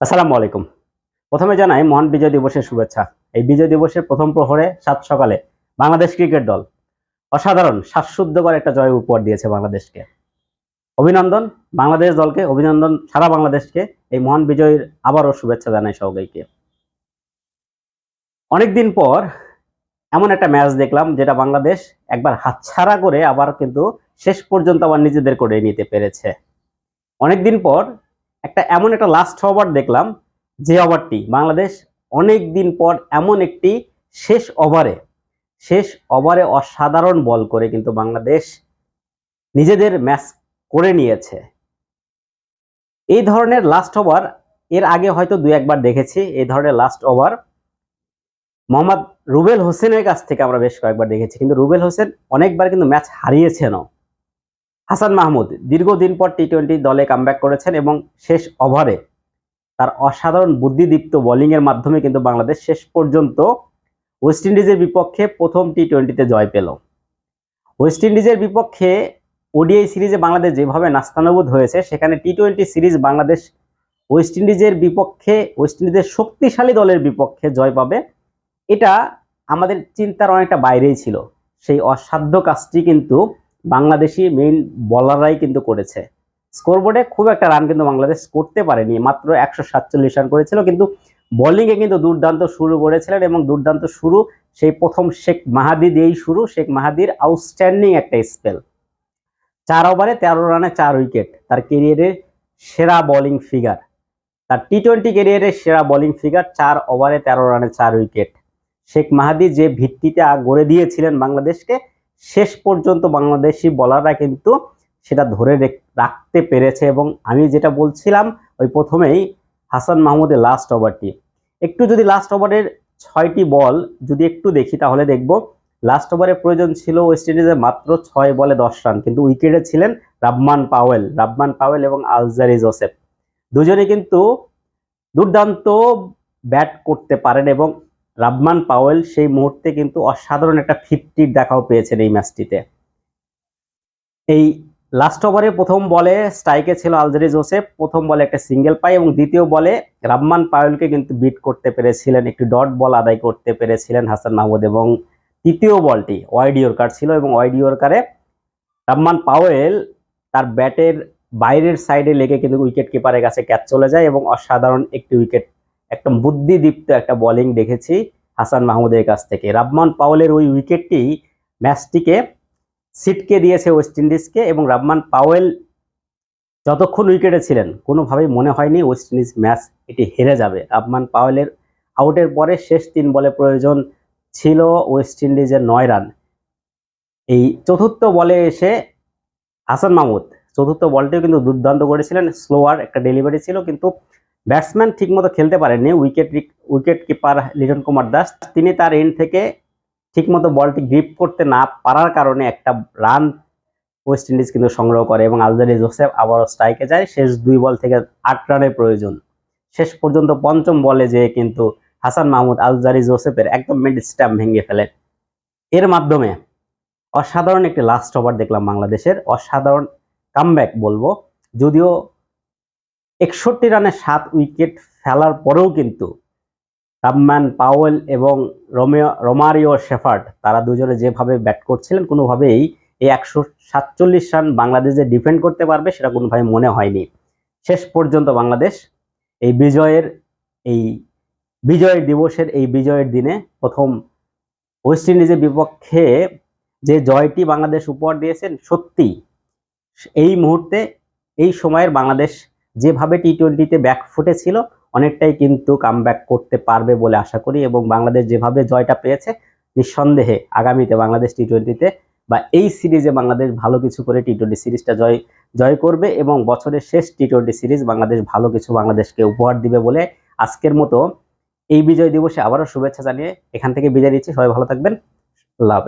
আসসালামু আলাইকুম। প্রথমে জানাই মহান বিজয় দিবসের শুভেচ্ছা। এই বিজয় দিবসের প্রথম প্রহরে সাত সকালে বাংলাদেশ ক্রিকেট দল অসাধারণ শ্বাসরুদ্ধকর একটা জয় উপহার দিয়েছে বাংলাদেশকে। অভিনন্দন বাংলাদেশ দলকে, অভিনন্দন সারা বাংলাদেশকে। এই মহান বিজয়ের আবারও শুভেচ্ছা জানাই সবাইকে। অনেকদিন পর এমন একটা ম্যাচ দেখলাম যেটা বাংলাদেশ একবার হাতছাড়া করে আবার কিন্তু শেষ পর্যন্ত আবার নিজেদের করে নিতে পেরেছে। অনেকদিন পর এমন একটা লাস্ট ওভার দেখলাম, যে ওভারটি বাংলাদেশ অনেক দিন পর এমন একটি শেষ ওভারে অসাধারণ বল করে কিন্তু বাংলাদেশ নিজেদের ম্যাচ করে নিয়েছে। এই ধরনের লাস্ট ওভার এর আগে হয়তো দুই একবার দেখেছি। এই ধরনের লাস্ট ওভার মোহাম্মদ রুবেল হোসেনের কাছ থেকে আমরা বেশ কয়েকবার দেখেছি, কিন্তু রুবেল হোসেন অনেকবার কিন্তু ম্যাচ হারিয়েছেনও। হাসান মাহমুদ দীর্ঘদিন পর টি-20 দলে কামব্যাক করেছেন এবং শেষ ওভারে তার অসাধারণ বুদ্ধিদীপ্ত বোলিংয়ের মাধ্যমে কিন্তু বাংলাদেশ শেষ পর্যন্ত ওয়েস্ট ইন্ডিজের বিপক্ষে প্রথম টি-20তে জয় পেল। ওয়েস্ট ইন্ডিজের বিপক্ষে ওডিআই সিরিজে বাংলাদেশ যেভাবে নাস্তানাবুদ হয়েছে, সেখানে টি-20 সিরিজ বাংলাদেশ ওয়েস্ট ইন্ডিজের শক্তিশালী দলের বিপক্ষে জয় পাবে, এটা আমাদের চিন্তার অনেকটা বাইরেই ছিল। সেই অসাধ্য কাজটি কিন্তু বাংলাদেশি মেইন বোলাররাই কিন্তু করেছে। স্কোরবোর্ডে খুব একটা রান কিন্তু বাংলাদেশ করতে পারেনি, মাত্র 147 রান করেছিল, কিন্তু বোলিংয়ে কিন্তু দুর্দান্ত শুরু করেছিলেন এবং দুর্দান্ত শুরু সেই প্রথম শেখ মাহাদি দিয়েই শুরু। শেখ মাহাদির আউটস্ট্যান্ডিং একটা স্পেল, 4 ওভারে 13 রানে 4 উইকেট, তার ক্যারিয়ারের সেরা বোলিং ফিগার, তার টি-20 ক্যারিয়ারের সেরা বোলিং ফিগার, 4 ওভারে 13 রানে 4 উইকেট। শেখ মাহাদি যে ভিত্তিতে গড়ে দিয়েছিলেন বাংলাদেশকে, শেষ পর্যন্ত বাংলাদেশি বোলাররা কিন্তু সেটা ধরে রাখতে পেরেছে। এবং আমি যেটা বলছিলাম ওই প্রথমেই, হাসান মাহমুদের লাস্ট ওভারটি, একটু যদি লাস্ট ওভারের 6টি বল যদি একটু দেখি, তাহলে দেখব লাস্ট ওভারে প্রয়োজন ছিল ওয়েস্ট ইন্ডিজের মাত্র 6 বলে 10 রান, কিন্তু উইকেটে ছিলেন রাব্বান পাওয়েল এবং আলজারি জোসেফ। দুজনে কিন্তু দুর্দান্ত ব্যাট করতে পারেন এবং রাব্বান পাওয়েল সেই মুহূর্তে কিন্তু অসাধারণ একটা 50 দেখাও পেয়েছেন এই ম্যাচটিতে। এই লাস্ট ওভারে প্রথম বলে স্ট্রাইকে ছিল আলজারি জোসেফ, প্রথম বলে একটা সিঙ্গেল পায় এবং দ্বিতীয় বলে রাব্বান পাওয়েলকে কিন্তু বিট করতে পেরেছিলেন, একটি ডট বল আদায় করতে পেরেছিলেন হাসান মাহমুদ। এবং তৃতীয় বলটি ওয়াইড ইয়র্কার ছিল এবং ওয়াইড ইয়র্কারে রাব্বান পাওয়েল তার ব্যাটের বাইরের সাইডে লেগে কিন্তু উইকেট কিপারের কাছে ক্যাচ চলে যায় এবং অসাধারণ একটি উইকেট, একদম বুদ্ধিদীপ্ত একটা বোলিং দেখেছি হাসান মাহমুদের কাছ থেকে। রাব্বান পাওয়েলের ওই উইকেটটি ম্যাচটিকে সিটকে দিয়েছে ওয়েস্ট ইন্ডিজকে এবং রাব্বান পাওয়েল যতক্ষণ উইকেটে ছিলেন কোনোভাবেই মনে হয়নি ওয়েস্ট ইন্ডিজ ম্যাচ এটি হেরে যাবে। রাব্বান পাওয়েলের আউটের পরে শেষ 3 বলে প্রয়োজন ছিল ওয়েস্ট ইন্ডিজের 9 রান। এই চতুর্থ বলে এসে হাসান মাহমুদ চতুর্থ বলটিও কিন্তু দুর্দান্ত করেছিলেন, স্লোয়ার একটা ডেলিভারি ছিল, কিন্তু ব্যাটসম্যান ঠিকমতো খেলতে পারেননি। উইকেট কিপার লিটন কুমার দাস তিনি তার এন্ড থেকে ঠিকমতো বলটি গ্রিপ করতে না পারার কারণে একটা রান ওয়েস্ট ইন্ডিজ কিন্তু সংগ্রহ করে এবং আলজারি জোসেফ আবারও স্ট্রাইকে যায়। শেষ 2 বল থেকে 8 রানের প্রয়োজন, শেষ পর্যন্ত পঞ্চম বলে যে কিন্তু হাসান মাহমুদ আলজারি জোসেফের একদম মিড স্ট্যাম্প ভেঙে ফেলে। এর মাধ্যমে অসাধারণ একটি লাস্ট ওভার দেখলাম বাংলাদেশের, অসাধারণ কামব্যাক বলবো। যদিও 61 রানে 7 উইকেট ফেলার পরেও কিন্তু রাব্বান পাওয়েল এবং রোমারিও শেফার্ড তারা দুজনে যেভাবে ব্যাট করছিলেন, কোনোভাবেই এই 147 রান বাংলাদেশ যে ডিফেন্ড করতে পারবে সেটা কোনোভাবে মনে হয়নি। শেষ পর্যন্ত বাংলাদেশ এই বিজয় দিবসের এই বিজয়ের দিনে প্রথম ওয়েস্ট ইন্ডিজের বিপক্ষে যে জয়টি বাংলাদেশ উপহার দিয়েছেন, সত্যি এই মুহূর্তে এই সময়ের বাংলাদেশ যেভাবে টি-20তে ব্যাকফুটে ছিল, অনেকটাই কিন্তু কামব্যাক করতে পারবে বলে আশা করি। এবং বাংলাদেশ যেভাবে জয়টা পেয়েছে, নিঃসন্দেহে আগামীতে বাংলাদেশ টি-20তে বা এই সিরিজে বাংলাদেশ ভালো কিছু করে টি-20 সিরিজটা জয় করবে এবং বছরের শেষ টি-20 সিরিজ বাংলাদেশ ভালো কিছু বাংলাদেশকে উপহার দিবে বলে আজকের মতো এই বিজয় দিবসে আবারও শুভেচ্ছা জানিয়ে এখান থেকে বিদায় নিচ্ছি। সবাই ভালো থাকবেন। আল্লাহ হাফেজ।